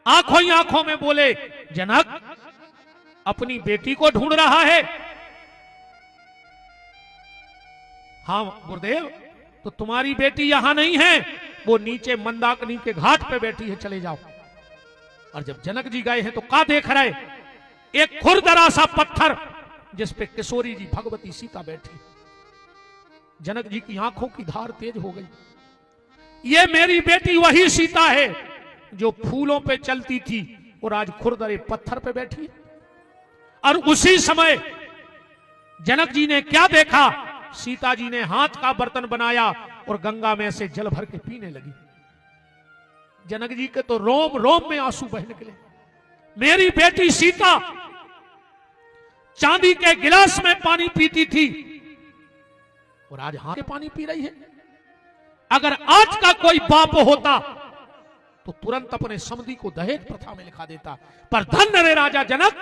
आंखों ही आंखों में बोले, जनक अपनी बेटी को ढूंढ रहा है। हाँ गुरुदेव, तो तुम्हारी बेटी यहां नहीं है, वो नीचे मंदाकिनी के घाट पे बैठी है, चले जाओ। और जब जनक जी गए हैं तो क्या देख रहे, एक खुरदरा सा पत्थर जिस पे किशोरी जी भगवती सीता बैठी। जनक जी की आंखों की धार तेज हो गई। ये मेरी बेटी वही सीता है जो फूलों पे चलती थी और आज खुरदरे पत्थर पे बैठी है। और उसी समय जनक जी ने क्या देखा, सीता जी ने हाथ का बर्तन बनाया और गंगा में से जल भर के पीने लगी। जनक जी के तो रोम रोम में आंसू बह निकले। मेरी बेटी सीता चांदी के गिलास में पानी पीती थी और आज हाथ से पानी पी रही है। अगर आज का कोई बाप होता तो तुरंत अपने समधी को दहेज प्रथा में लिखा देता। पर धन्य रे राजा जनक,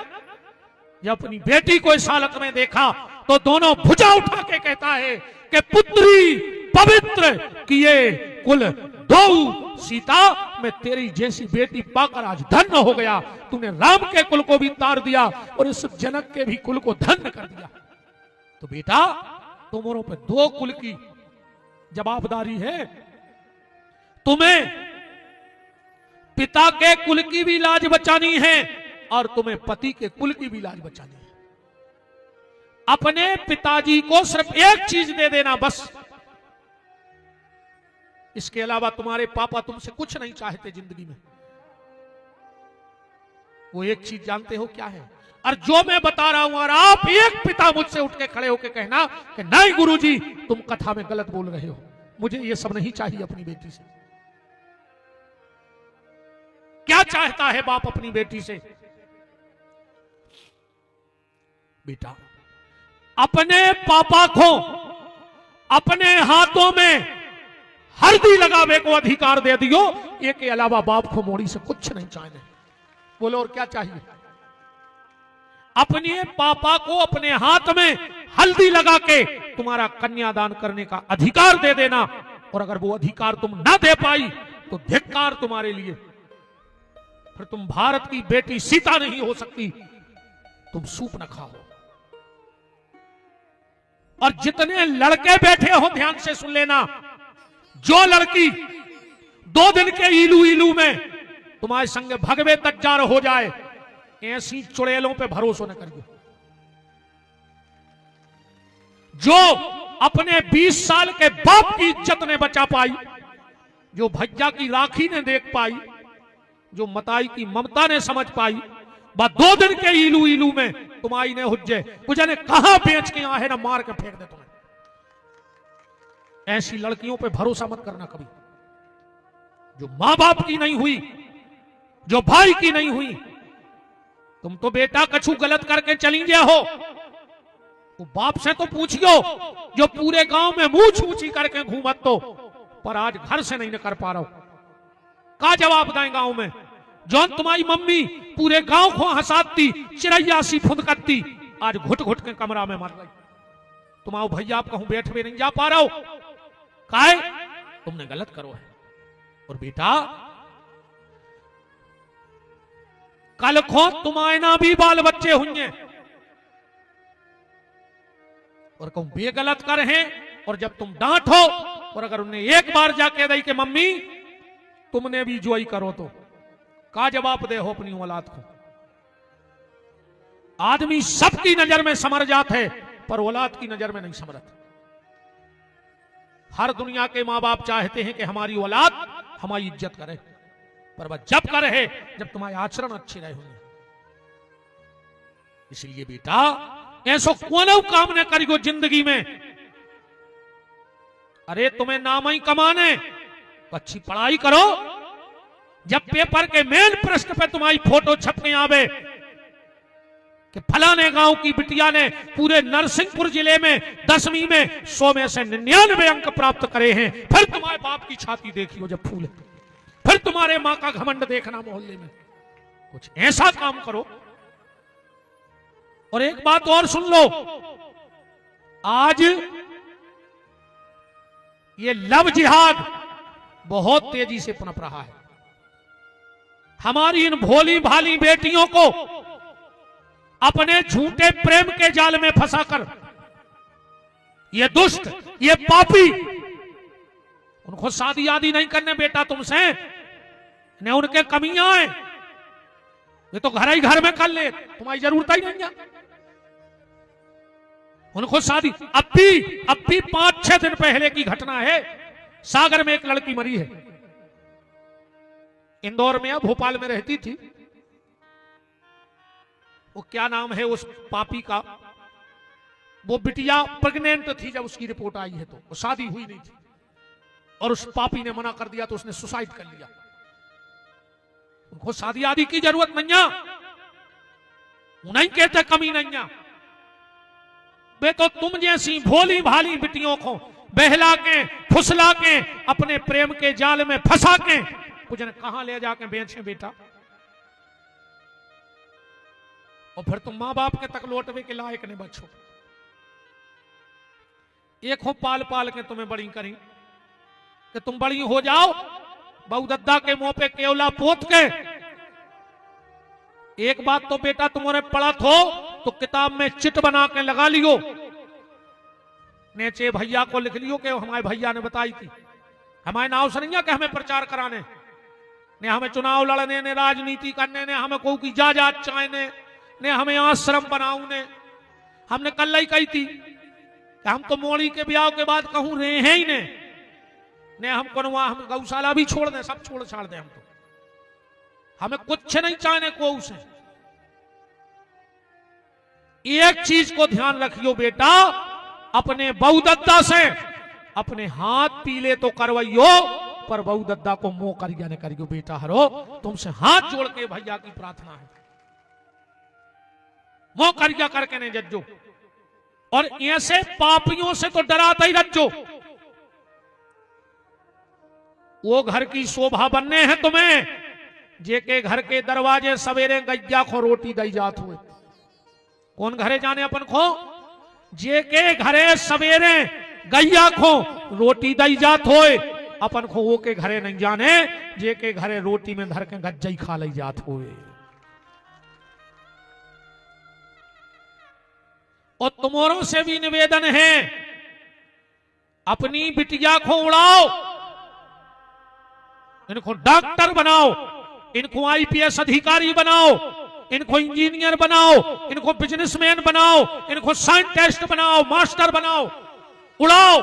जब अपनी बेटी को इस हालत में देखा तो दोनों भुजा उठा के कहता है कि पुत्री पवित्र किए कुल दो, सीता मैं तेरी जैसी बेटी पाकर आज धन्य हो गया। तूने राम के कुल को भी तार दिया और इस जनक के भी कुल को धन्य कर दिया। तो बेटा तुम्हारों पे दो कुल की जवाबदारी है। तुम्हें पिता के कुल की भी लाज बचानी है और तुम्हें पति के कुल की भी लाज बचानी है। अपने पिताजी को सिर्फ एक चीज दे देना बस, इसके अलावा तुम्हारे पापा तुमसे कुछ नहीं चाहते जिंदगी में। वो एक चीज जानते हो क्या है? और जो मैं बता रहा हूं, और आप एक पिता मुझसे उठ के खड़े होके कहना कि नहीं गुरुजी तुम कथा में गलत बोल रहे हो, मुझे ये सब नहीं चाहिए अपनी बेटी से। क्या चाहता है बाप अपनी बेटी से? बेटा अपने पापा को अपने हाथों में हल्दी लगावे को अधिकार दे दियो, ये के अलावा बाप को मोड़ी से कुछ नहीं चाहिए। बोलो और क्या चाहिए? अपने पापा को अपने हाथ में हल्दी लगा के तुम्हारा कन्यादान करने का अधिकार दे देना, और अगर वो अधिकार तुम ना दे पाई तो धिक्कार तुम्हारे लिए। फिर तुम भारत की बेटी सीता नहीं हो सकती, तुम सूप न खाओ। और जितने लड़के बैठे हो ध्यान से सुन लेना, जो लड़की 2 दिन के इलू इलू में तुम्हारे संग भगवे तज्जार हो जाए, ऐसी चुड़ैलों पे भरोसा न करियो। जो अपने 20 साल के बाप की इज्जत ने बचा पाई, जो भैया की राखी ने देख पाई, जो मताई की ममता ने समझ पाई, बस 2 दिन के इलू इलू में तुम्हारी ने हुज्जे मुझे ने कहां बेच के आए ना मार के फेंक दे तुम्हें। ऐसी लड़कियों पे भरोसा मत करना कभी, जो मां बाप की नहीं हुई, जो भाई की नहीं हुई। तुम तो बेटा कछु गलत करके चली गया हो, वो बाप से तो पूछियो जो पूरे गांव में मुंह छूची करके घूमत तो, पर आज घर से नहीं कर पा रहा हो। का जवाब दें गांव में? जौन तुम्हारी मम्मी पूरे गांव को हंसाती, चिड़ैया सी फुदकती, आज घुट घुट के कमरा में मर रही। तुम्हारा भैया आप कहूं बैठ भी नहीं जा पा रहा हो, काहे? तुमने गलत करो है। और बेटा कल को तुम्हारे ना भी बाल बच्चे होंगे, और कहूं बे गलत कर हैं, और जब तुम डांटो और अगर उन्हें एक बार जाके दई कि मम्मी तुमने भी जोई करो, तो का जवाब दे हो अपनी औलाद को? आदमी सबकी नजर में समर जात है, पर औलाद की नजर में नहीं समरत। हर दुनिया के मां बाप चाहते हैं कि हमारी औलाद हमारी इज्जत करे, पर वह जब करे जब तुम्हारे आचरण अच्छे रहे होंगे। इसलिए बेटा ऐसो कोनो काम न करियो जिंदगी में। अरे तुम्हें नाम ही कमाने, अच्छी पढ़ाई करो। जब पेपर के मेन प्रश्न पे तुम्हारी फोटो छप के आवे कि फलाने गांव की बिटिया ने पूरे नरसिंहपुर जिले में 10वीं में 100 में से 99 अंक प्राप्त करे हैं, फिर तुम्हारे बाप की छाती देखियो जब फूले, फिर तुम्हारे मां का घमंड देखना मोहल्ले में। कुछ ऐसा काम करो। और एक बात और सुन लो, आज ये लव जिहाद बहुत तेजी से पनप रहा है। हमारी इन भोली भाली बेटियों को अपने झूठे प्रेम के जाल में फंसाकर ये दुष्ट, ये पापी, उनको शादी आदि नहीं करने बेटा तुमसे, न उनके कमियां हैं, ये तो घर ही घर में कर ले, तुम्हारी जरूरत ही नहीं है उनको शादी। अब भी 5-6 दिन पहले की घटना है, सागर में एक लड़की मरी है, इंदौर में, भोपाल में रहती थी, वो क्या नाम है उस पापी का, वो बिटिया प्रेग्नेंट थी जब उसकी रिपोर्ट आई है, तो वो शादी हुई नहीं थी और उस पापी ने मना कर दिया तो उसने सुसाइड कर लिया। उनको शादी आदि की जरूरत नहीं है, नहीं कहते कमी नहीं है, वे तो तुम जैसी भोली भाली बिटियों को बहला के फुसला के अपने प्रेम के जाल में फंसा के कुछ ने कहां ले जाके बेचे बेटा, और फिर तुम मां बाप के तक लौटवे के लायक ने बचो। एक हो पाल पाल के तुम्हें बड़ी करी कि तुम बड़ी हो जाओ, बहू दद्दा के मुंह पे केवला पोत के। एक बात तो बेटा तुम्हारे पढ़त हो तो किताब में चिट बना के लगा लियो, नेचे भैया को लिख लियो कि हमारे भैया ने बताई थी, हमारे नाव से नहीं है कि हमें प्रचार कराने ने, हमें चुनाव लड़ने ने, राजनीति करने ने, हमें कोई की जायदाद चाहने ने, हमें आश्रम बनाऊने। हमने कल ही कही थी कि हम तो मोड़ी के ब्याह के बाद कहूं रहे हैं ही ने हमको हम गौशाला भी छोड़ दें, सब छोड़ छाड़ दें, हम तो हमें कुछ नहीं चाहने को उसे। एक चीज को ध्यान रखियो बेटा, अपने बहू दद्दा से अपने हाथ पीले तो करवाइयो, पर बहू दद्दा को मुंह करिया ने करियो बेटा। हरो तुमसे हाथ जोड़ के भैया की प्रार्थना है, मुंह करिया करके नहीं जज्जो, और ऐसे पापियों से तो डराता ही रज्जो। वो घर की शोभा बनने हैं तुम्हें जेके घर के दरवाजे सवेरे गैया को रोटी दई जात हुए। कौन घरे जाने अपन को, जेके घरे सवेरे गैया को रोटी दई जात होए, अपन को वो के घरे नहीं जाने जेके घरे रोटी में धर के गज्जई खा ली जात हुए। और तुम्हारों से भी निवेदन है, अपनी बिटिया को उड़ाओ, इनको डॉक्टर बनाओ, इनको आईपीएस अधिकारी बनाओ, इनको इंजीनियर बनाओ, इनको बिजनेसमैन बनाओ, इनको साइंटिस्ट बनाओ, मास्टर बनाओ, उड़ाओ,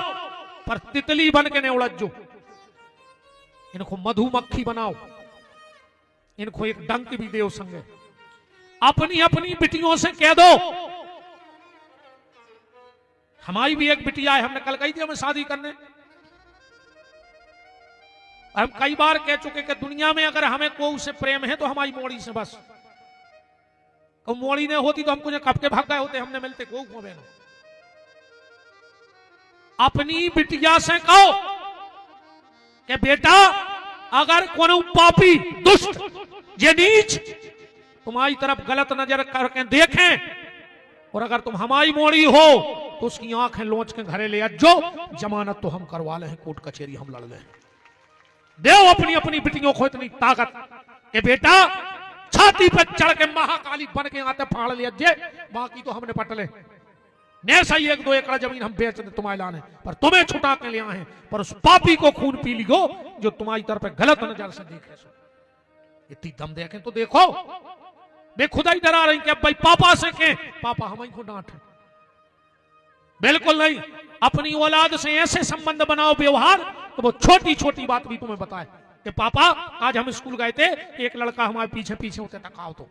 पर तितली बन के नहीं उड़जो। इनको मधुमक्खी बनाओ, इनको एक डंक भी दो संगे। अपनी अपनी बिटियों से कह दो, हमारी भी एक बिटिया है, हमने कल कही थी हमें शादी करने, हम कई बार कह चुके कि दुनिया में अगर हमें कोई से प्रेम है तो हमारी मोड़ी से बस, तो मोड़ी ने होती तो हमको कब के भाग गए होते, हमने मिलते को बहनों। अपनी बिटिया से कहो कि बेटा अगर कोनो पापी दुष्ट जे नीच तुम्हारी तरफ गलत नजर करके देखें, और अगर तुम हमारी मोड़ी हो तो उसकी आंखें लोच के घरे ले जो, जमानत तो हम करवा ले, कोर्ट कचहरी हम लड़ ले। देव अपनी अपनी बिटियों को इतनी ताकत कि बेटा छाती पर चढ़ के महाकाली बन के आते फाड़ लिया जे, बाकी तो हमने पट ले, ने सही 1-2 एकड़ जमीन हम बेच दे तुम्हारे लाने, पर तुम्हें छुटा के ले आए, पर उस पापी को खून पी लियो जो तुम्हारी तरफ गलत नजर से देखे। इतनी दम देखें तो देखो, वे खुदा ही डरा रही कि अब भाई पापा से के पापा हम को डांटे, बिल्कुल नहीं। अपनी औलाद से ऐसे संबंध बनाओ व्यवहार तो वो छोटी छोटी बात भी तुम्हें बताए कि पापा आज हम स्कूल गए थे, एक लड़का हमारे पीछे पीछे होते तकाओ, तो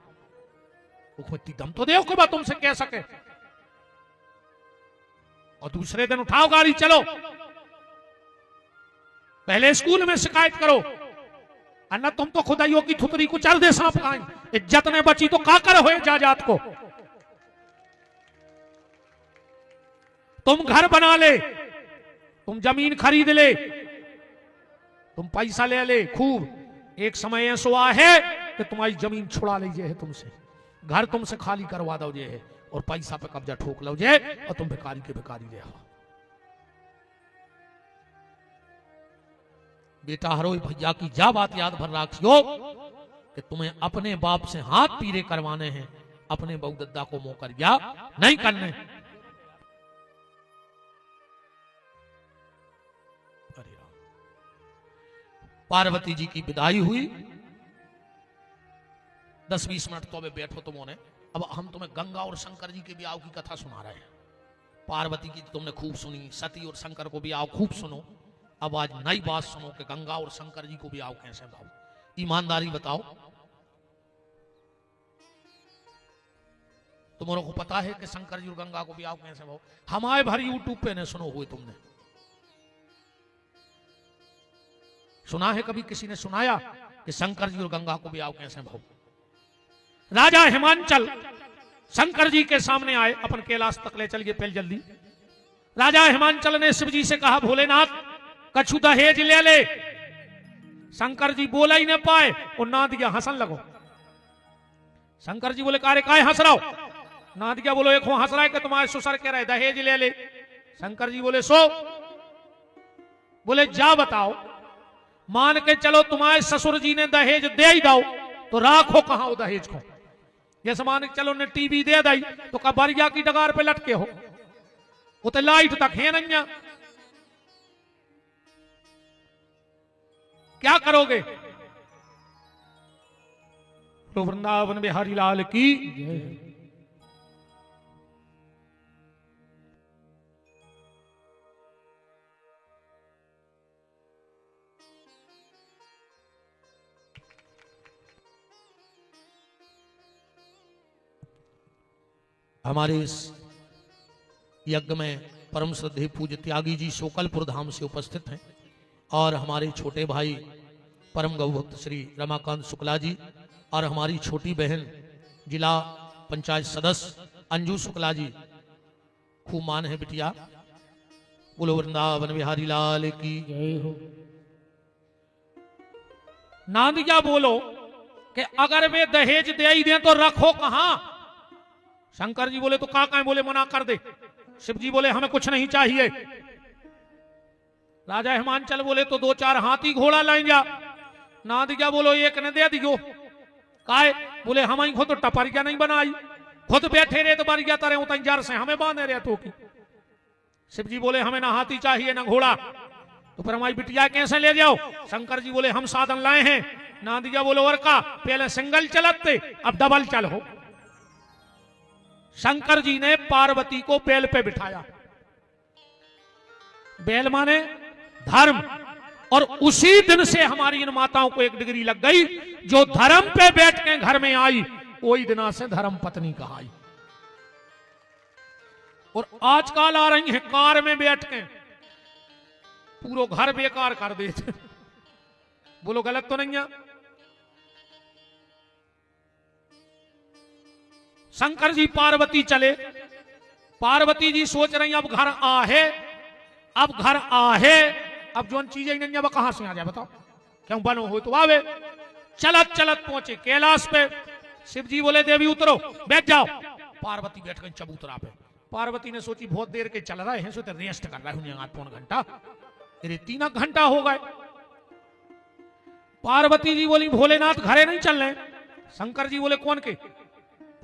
इतनी दम तो देखो बा तुमसे कह सके। और दूसरे दिन उठाओ गाड़ी चलो, पहले स्कूल में शिकायत करो, अन्ना तुम तो खुदाइयों की थुतरी को चल दे सांप खाएं, इज्जत ने बची तो काकर हो जाजात को। तुम घर बना ले, तुम जमीन खरीद ले, तुम पैसा ले खूब, एक समय ऐसा है कि तुम्हारी जमीन छुड़ा लीजिए है तुमसे, घर तुमसे खाली करवा दो जे है, और पैसा पे कब्जा ठोक लो जे, और तुम भिखारी के भिखारी रहो। बेटा हरो भैया की जा बात याद भर रखियो कि तुम्हें अपने बाप से हाथ पीरे करवाने हैं, अपने बहुदद्दा को मोकर या नहीं करने। पार्वती जी की विदाई हुई। 10-20 मिनट तो बैठो तुमों ने। अब हम तुम्हें गंगा और शंकर जी के ब्याह की कथा सुना रहे हैं। पार्वती की तुमने खूब सुनी, सती और शंकर को ब्याह खूब सुनो। अब आज नई बात सुनो कि गंगा और शंकर जी को ब्याह कैसे भाव। ईमानदारी बताओ, तुम्हारे को पता है कि शंकर जी और गंगा को ब्याह कैसे भाव? हमारे भर यूट्यूब पे ने सुनो हुए तुमने सुना है? कभी किसी ने सुनाया कि शंकर जी और गंगा को ब्याह कैसे भाव? राजा हिमांचल शंकर जी के सामने आए, अपन कैलाश तक ले चलिए पहले जल्दी। राजा हिमांचल ने शिव जी से कहा, भोलेनाथ कछु दहेज ले ले। शंकर जी बोला ही न पाए और ना दिया हंसन लगो। शंकर जी बोले, कारे काय हंस रहा हो? ना दिया बोलो, एक हंस रहा है कि तुम्हारे ससुर कह रहे दहेज ले ले। शंकर जी बोले, सो बोले जा बताओ, मान के चलो तुम्हारे ससुर जी ने दहेज दे ही दो तो राखो कहां हो दहेज को। जैसे मान के चलो ने टीवी दे दी तो कबरिया की डगार पे लटके हो, वो तो लाइट तक है नहीं, क्या करोगे? तो वृंदावन बिहारी लाल की जय। हमारे इस यज्ञ में परम श्रद्धेय पूज्य त्यागी जी शोकलपुर धाम से उपस्थित हैं और हमारे छोटे भाई परम गौभक्त श्री रमाकांत शुक्ला जी और हमारी छोटी बहन जिला पंचायत सदस्य अंजू शुक्ला जी। खूब मान है बिटिया। बोलो वृंदावन बिहारी लाल की जय हो। नादिया बोलो कि अगर वे दहेज दे ही दें तो रखो कहां? शंकर जी बोले, तो काका बोले मना कर दे। शिव जी बोले, हमें कुछ नहीं चाहिए। राजा हिमांचल बोले, तो 2-4 हाथी घोड़ा लाइन जा। ना दिया बोलो, एक ने दे दियो। काय बोले, हम ही खुद तो टपरिया नहीं बनाई, खुद बैठे रहे तो बरिया तरह उतर जार से हमें बांधे रहे तो की। शिव जी बोले, हमें ना हाथी चाहिए ना घोड़ा, तो फिर हमारी बिटिया कैसे ले जाओ? शंकर जी बोले, हम साधन लाए हैं। ना दिया बोलो, और का पहले सिंगल चलते अब डबल चल हो। शंकर जी ने पार्वती को बैल पे बिठाया। बैल माने धर्म, और उसी दिन से हमारी इन माताओं को एक डिग्री लग गई, जो धर्म पे बैठ के घर में आई वही दिना से धर्म पत्नी कहाई। और आजकल आ रही है कार में बैठ के पूरा घर बेकार कर देते। बोलो गलत तो नहीं है? शंकर जी पार्वती चले। पार्वती जी सोच रही अब घर आहे, अब घर आहे, अब जो चीजें नहीं अब कहां से आ जाए बताओ? क्यों बनो हो तो आवे। चलत चलत पहुंचे कैलाश पे। शिव जी बोले, देवी उतरो, बैठ जाओ। पार्वती बैठ गई चबूतरा पे। पार्वती ने सोची बहुत देर के चल रहे हैं, सो तो रेस्ट कर रहे हैं 8 पौन घंटा, तेरे 3 घंटा हो गए। पार्वती जी बोली, भोलेनाथ घरे नहीं चल रहे। शंकर जी बोले, कौन के?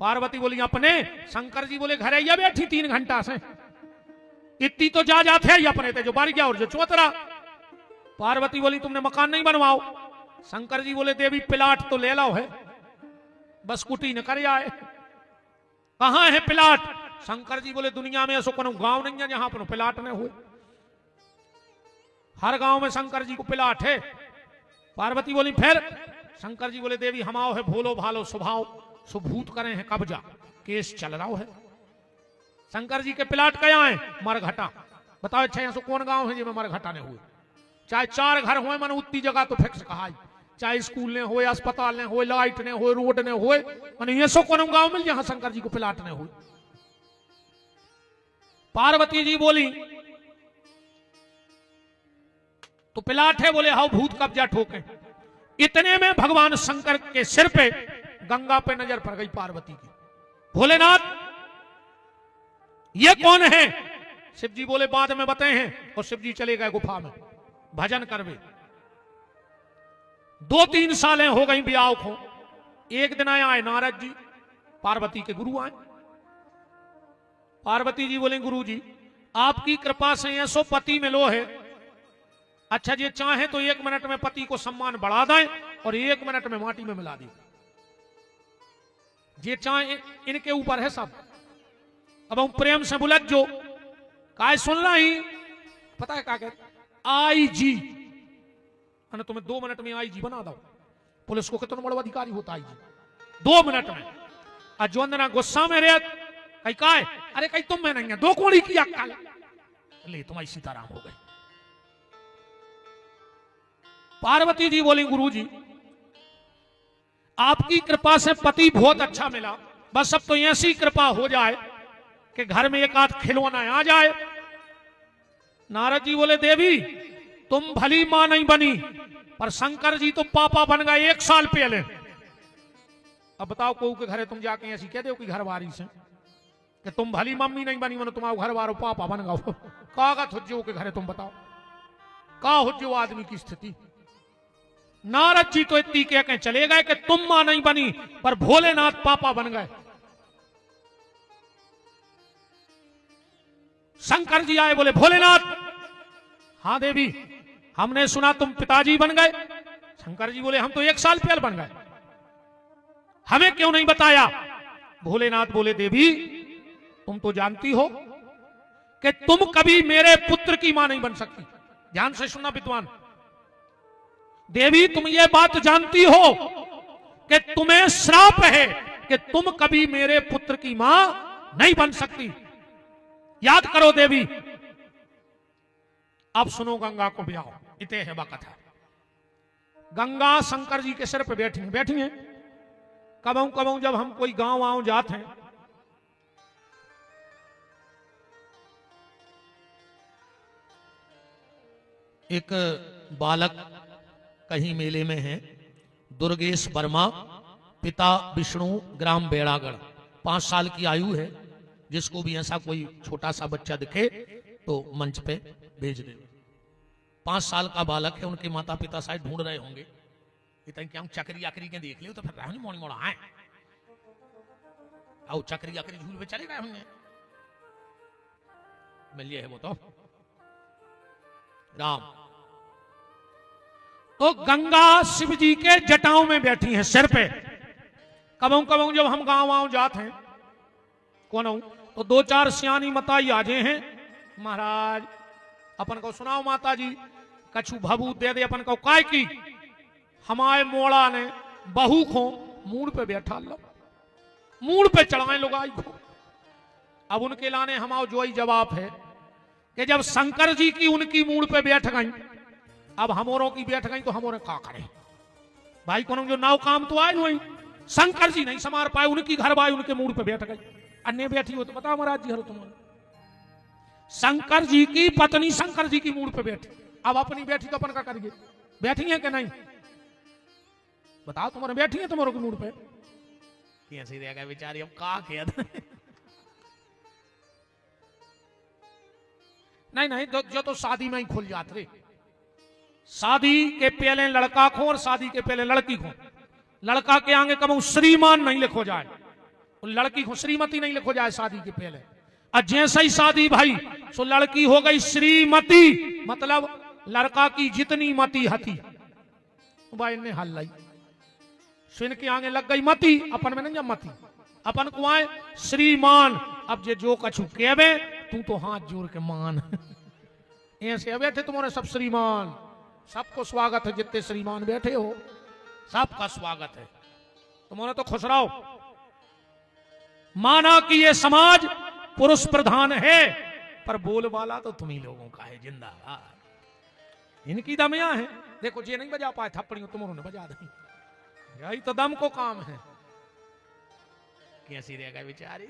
पार्वती बोली, अपने। शंकर जी बोले, घरे या बैठी 3 घंटा से, इतनी तो जा जाते हैं अपने थे जो बारी गया और जो चौतरा। पार्वती बोली, तुमने मकान नहीं बनवाओ। शंकर जी बोले, देवी प्लाट तो ले लाओ है, बस कुटी न कर आए। कहां है प्लाट? शंकर जी बोले, दुनिया में ऐसा कोनो गांव नहीं है जहां पर प्लाट न हुए, हर गांव में शंकर जी को प्लाट है। पार्वती बोली, फिर? शंकर जी बोले, देवी हमाओ है भोलो भालो स्वभाव, सुभूत करे हैं कब्जा, केस चल रहा है। शंकर जी के प्लाट क्या है? मरघटा। बताओ अच्छा ऐसा कौन गांव है जिसमें मरघटा ने हुए? चाहे 4 घर हुए मन उतनी जगह तो फिक्स कहा, चाहे स्कूल ने हो, अस्पताल ने हो, लाइट ने हो, रोड ने हो, मन ऐसा कौन गांव मिल जहां शंकर जी को प्लाट ने हुए। पार्वती जी बोली, तो प्लाट है? बोले, हाँ भूत कब्जा ठोके। इतने में भगवान शंकर के सिर पे गंगा पे नजर पड़ गई पार्वती की। भोलेनाथ ये कौन है? शिव जी बोले, बाद में बताए हैं। और शिव जी चले गए गुफा में भजन करवे। 2-3 सालें हो गई ब्याह को, एक दिन आए नारद जी, पार्वती के गुरु आए। पार्वती जी बोले गुरु जी आपकी कृपा से ऐसो पति मिलो है, अच्छा जी चाहे तो 1 मिनट में पति को सम्मान बढ़ा दें और 1 मिनट में माटी में मिला दें, जे चाहे इनके ऊपर है सब। अब हम प्रेम से बुलत जो काय सुन रही, पता है क्या कहते, आई जी, तुम्हें 2 मिनट में आई जी बना दो। पुलिस को कितना बड़ा अधिकारी होता है जी 2 मिनट में। और जो अंदर गुस्सा में रहे कहीं का है, अरे कहीं तुम में नहीं है, 2 कोड़ी की अक्कल ले तुम्हारी सीताराम हो गए। पार्वती जी बोली गुरु जी आपकी कृपा से पति बहुत अच्छा मिला, बस अब तो ऐसी कृपा हो जाए कि घर में एक आध खिलौना आ जाए। नारद जी बोले देवी तुम भली मां नहीं बनी, पर शंकर जी तो पापा बन गए 1 साल पहले। अब बताओ को के घरे तुम जाके ऐसी कह दो कि घर वारी से कि तुम भली मम्मी नहीं बनी, मनो तुम्हारा घर वारो पापा बन गए। कागत हो के घरे तुम बताओ का हो आदमी की स्थिति। नारद जी तो इतनी कह के चले गए कि तुम मां नहीं बनी पर भोलेनाथ पापा बन गए। शंकर जी आए बोले भोलेनाथ हां देवी हमने सुना तुम पिताजी बन गए। शंकर जी बोले हम तो 1 साल पहले बन गए, हमें क्यों नहीं बताया। भोलेनाथ बोले देवी तुम तो जानती हो कि तुम कभी मेरे पुत्र की मां नहीं बन सकती। ध्यान से सुनना विद्वान, देवी तुम ये बात जानती हो कि तुम्हें श्राप है कि तुम कभी मेरे पुत्र की मां नहीं बन सकती। याद करो देवी। अब सुनो गंगा को ब्याहो, इते है कथा। गंगा शंकर जी के सिर पे बैठी हैं। कबहू जब हम कोई गांव आऊं जाते हैं, एक बालक कहीं मेले में है, दुर्गेश वर्मा, पिता विष्णु, ग्राम बेड़ागढ़, 5 साल की आयु है। जिसको भी ऐसा कोई छोटा सा बच्चा दिखे तो मंच पे भेज दे। 5 साल का बालक है, उनके माता पिता शायद ढूंढ रहे होंगे, इतने क्या चक्री आकरी के देख लियो तो फिर राहुल मोड़ी मोड़ा है आओ चक्री आकरी झूल पे चले गए होंगे, मिलिए है वो तो राम। तो गंगा शिव जी के जटाओं में बैठी हैं सिर पे। कबहू जब हम गांव आऊं जाते हैं कौन हूं तो 2-4 सियानी मताई आजे हैं, महाराज अपन को सुनाओ माता जी कछु भभूत दे दे अपन को काय की। हमारे मोड़ा ने बहू को मूड पे बैठा लो, मूड पे चढ़ाए लोग आई को। अब उनके लाने हमारा जो ही जवाब है कि जब शंकर जी की उनकी मूड पे बैठ गई, अब हमोरों की बैठ गई तो हमोरे का करें भाई। कौन जो नाव काम तो आए नहीं, शंकर जी नहीं समार पाए, उनकी घर बाई उनके मूड पे बैठ गई। अन्य बैठी हो तो बताओ महाराज जी हरो तुम्हारे। शंकर जी की पत्नी शंकर जी की मूड पे बैठी, अब अपनी बैठी तो अपन का करिए, बैठी है कि नहीं बताओ। तुम्हारे बैठी है तुम्हारे की मूड पे कैसे रहेगा बेचारी, अब का किया नहीं जो तो शादी में ही खुल जाते रे। शादी के पहले लड़का को और शादी के पहले लड़की को, लड़का के आगे कब श्रीमान नहीं लिखो जाए, लड़की को श्रीमती नहीं लिखो जाए शादी के पहले। और जैसे ही शादी भाई सो लड़की हो गई श्रीमती, मतलब लड़का की जितनी मती हती भाई ने हल लाई, सुन के आगे लग गई मती, अपन में नहीं जब मती, अपन को आए श्रीमान। अब जो कछु कहवे तू तो हाथ जोड़ के मान ऐसे बैठे तुम्हारे सब श्रीमान, सबको स्वागत है, जितने श्रीमान बैठे हो सबका स्वागत है, तुम्हारे तो खुश रहो। माना कि ये समाज पुरुष प्रधान है पर बोल वाला तो तुम ही लोगों का है, जिंदाबाद। इनकी दमिया है, देखो जे नहीं बजा पाए थप्पड़ियों तुम्हारों ने बजा दी, यही तो दम को काम है। कैसी रहेगा बेचारी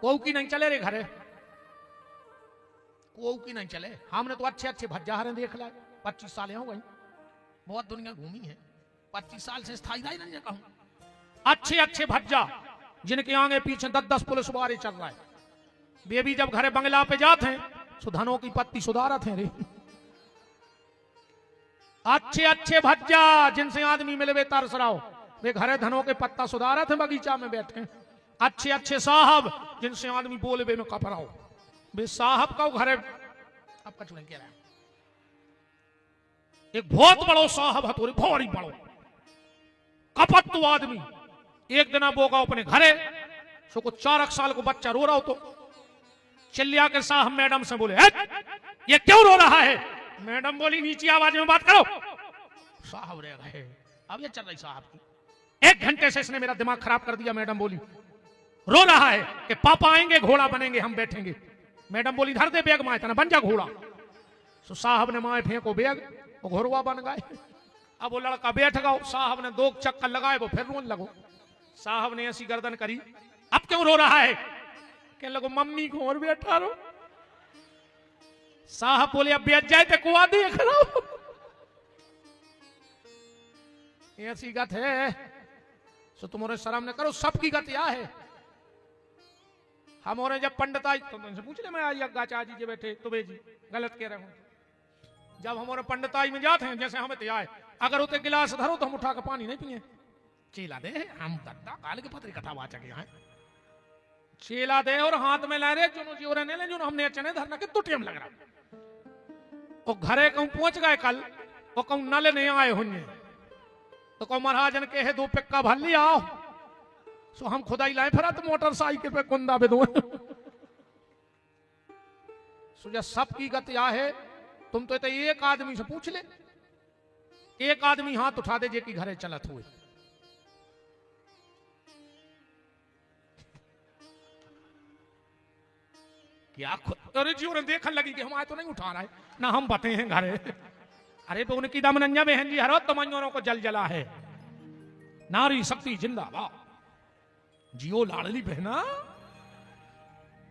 को की नहीं चले रे घरे, को की नहीं चले। हमने तो अच्छे भज्जाहरे देख लाए, 25 साल हो गई, बहुत दुनिया घूमी है, 25 साल से स्थायी नहीं कहूं। अच्छे भज्जा जिनके आगे पीछे 10-10 पुलिस वाले चल रहा है। बेबी जब घरे बंगला पे जाते हैं सुधनों की पत्ती सुधारत है रे। अच्छे अच्छे भज्जा जिनसे आदमी मिले वे तरस रहो, वे घरे धनों के पत्ता सुधारा थे बगीचा में बैठे। अच्छे अच्छे साहब जिनसे आदमी बोले वे में कपराओ, वे साहब का घरे अब कछ नहीं कह रहा। एक बहुत बड़ो साहब हथोरी भारी बड़ो कपत तो आदमी एक दिन बोगा अपने घरे, सो को 4 साल को बच्चा रो रहा हो तो चिल्लिया के साहब मैडम से बोले ये क्यों रो रहा है? मैडम बोली नीचे आवाज में बात करो। साहब रह गए, अब ये चल रही साहब की 1 घंटे से इसने मेरा दिमाग खराब कर दिया। मैडम बोली रो रहा है कि पापा आएंगे घोड़ा बनेंगे हम बैठेंगे। मैडम बोली धर दे बैग माए तना बन जा घोड़ा। तो साहब ने माए फेंको बैग, वो घोड़वा बन गए। अब वो लड़का बैठ गया, साहब ने 2 चक्कर लगाए, वो फिर रोने लगो। साहब ने ऐसी गर्दन करी, अब क्यों रो रहा है? कहने लगो मम्मी को और बैठा रो। साहब बोले अब बैठ जाए तो कुआ देख रहा ऐसी गत है, सो तुम्हारे शर्म न करो, सबकी गत या है। हमारे जब पंडिताई तो तुमसे पूछ ले, मैं आई अग्गा चाची जी बैठे तो जी गलत कह रहे हो। जब हमारे पंडिताई में जाते हैं जैसे हमें तो आए, अगर उते गिलास धरो तो हम उठा के पानी नहीं पिए। चेला दे हम दद्दा काल के पत्री कथा वाचक यहाँ चेला दे और हाथ में ला रहे जो जी और ले जो हमने चने धरना के तो टेम लग रहा। वो घरे कहूं पहुंच गए कल, वो कहूं नल नहीं आए होंगे तो कहूं महाराजन के है 2 पिक्का भर लिया आओ। सो हम खुदाई लाए फिर तो मोटरसाइकिल पे कुंदा बे दो। सुजा सबकी गति आ है, तुम तो एक आदमी से पूछ ले, एक आदमी हाथ उठा दे जे की घरे चलत हुए। क्या अरे जी उन्हें देखने लगी कि हमारे तो नहीं उठा रहा है ना हम बते हैं घरे। अरे तो उनकी दमनंजा बहन जी हरो तमंजों को जल जला है। नारी शक्ति जिंदाबाद, जियो लाडली बहना।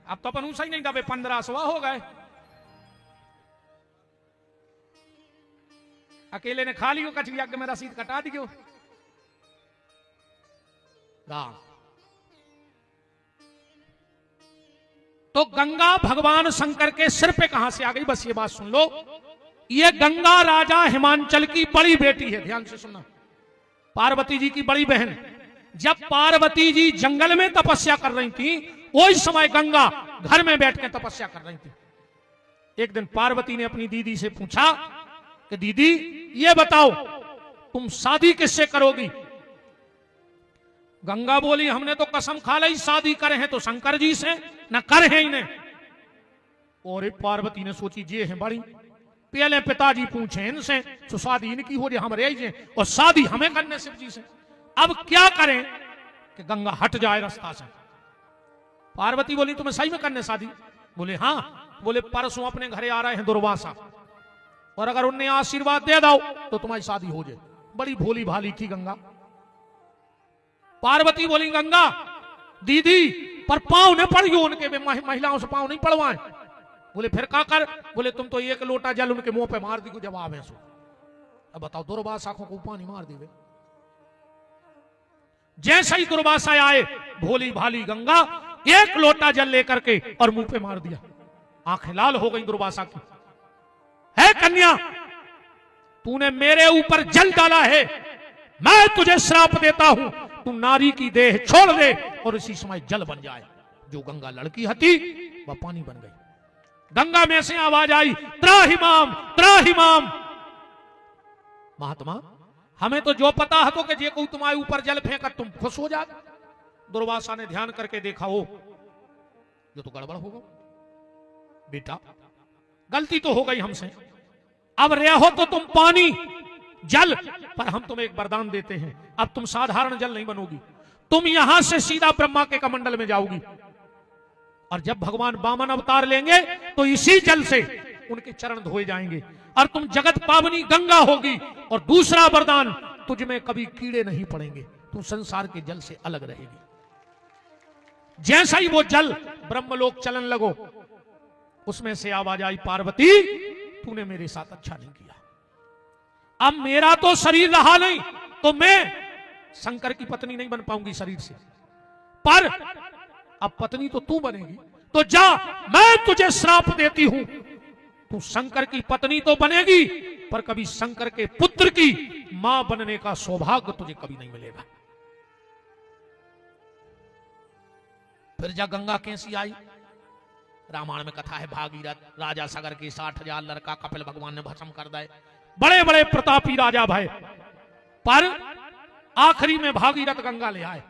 अब तो अपन सही नहीं दबे 1500 हो गए। अकेले ने खा लियो कचरिया के मेरा रसीद कटा दियो। तो गंगा भगवान शंकर के सिर पे कहां से आ गई? बस ये बात सुन लो, ये गंगा राजा हिमांचल की बड़ी बेटी है। ध्यान से सुनना, पार्वती जी की बड़ी बहन। जब पार्वती जी जंगल में तपस्या कर रही थी, उस समय गंगा घर में बैठ के तपस्या कर रही थी। एक दिन पार्वती ने अपनी दीदी से पूछा कि दीदी ये बताओ तुम शादी किससे करोगी? गंगा बोली हमने तो कसम खा ली शादी करे हैं तो शंकर जी से, न कर है इन्हें। और पार्वती ने सोची जे है बड़ी, पहले पिताजी पूछे इनसे तो शादी इनकी हो जाए हम रह जाए, और शादी हमें करने शिव जी से। अब क्या करें कि गंगा हट जाए रास्ता से। पार्वती बोली तुम्हें सही में करने शादी? बोले हाँ। बोले परसों अपने घरे आ रहे हैं दुर्वासा, और अगर उन्हें आशीर्वाद दे दो तो तुम्हारी शादी हो जाए। बड़ी भोली भाली थी गंगा। पार्वती बोली गंगा दीदी पर पांव न पड़ियो उनके, महिलाओं से पांव नहीं पड़वाए। बोले फिर क्या कर? बोले तुम तो 1 लोटा जल उनके मुंह पे मार दी को जवाब है सो। अब बताओ दुर्वासा को पानी मार दी। जैसे ही दुर्वासा आए, भोली भाली गंगा 1 लोटा जल लेकर के और मुंह पे मार दिया। आंखें लाल हो गई दुर्वासा की। है कन्या तूने मेरे ऊपर जल डाला है, मैं तुझे श्राप देता हूं, तू नारी की देह छोड़ दे और इसी समय जल बन जाए। जो गंगा लड़की हती वह पानी बन गई। गंगा में से आवाज आई त्राहिमाम त्राहिमाम। महात्मा हमें तो जो पता है तो कि जे को तुम्हारे ऊपर जल फेंका तुम खुश हो जाओ। दुर्वासा ने ध्यान करके देखा हो जो तो गड़बड़ होगा। बेटा गलती तो हो गई हमसे, अब रहो तो तुम पानी जल, पर हम तुम्हें एक वरदान देते हैं, अब तुम साधारण जल नहीं बनोगी, तुम यहां से सीधा ब्रह्मा के कमंडल में जाओगी। और जब भगवान वामन अवतार लेंगे तो इसी जल से उनके चरण धोए जाएंगे और तुम जगत पावनी गंगा होगी। और दूसरा वरदान, तुझ में कभी कीड़े नहीं पड़ेंगे, तुम संसार के जल से अलग रहेगी। जैसा ही वो जल ब्रह्मलोक चलन लगो, उसमें से आवाज आई पार्वती तूने मेरे साथ अच्छा नहीं किया। अब मेरा तो शरीर रहा नहीं तो मैं शंकर की पत्नी नहीं बन पाऊंगी शरीर से, पर अब पत्नी तो तू बनेगी। तो जा, मैं तुझे श्राप देती हूं, तू शंकर की पत्नी तो बनेगी पर कभी शंकर के पुत्र की मां बनने का सौभाग्य तुझे कभी नहीं मिलेगा। फिर जब गंगा कैसी आई, रामायण में कथा है, भागीरथ राजा सगर के 60,000 लड़का कपिल भगवान ने भस्म कर दिए। बड़े बड़े प्रतापी राजा भय, पर आखिरी में भागीरथ गंगा ले आए।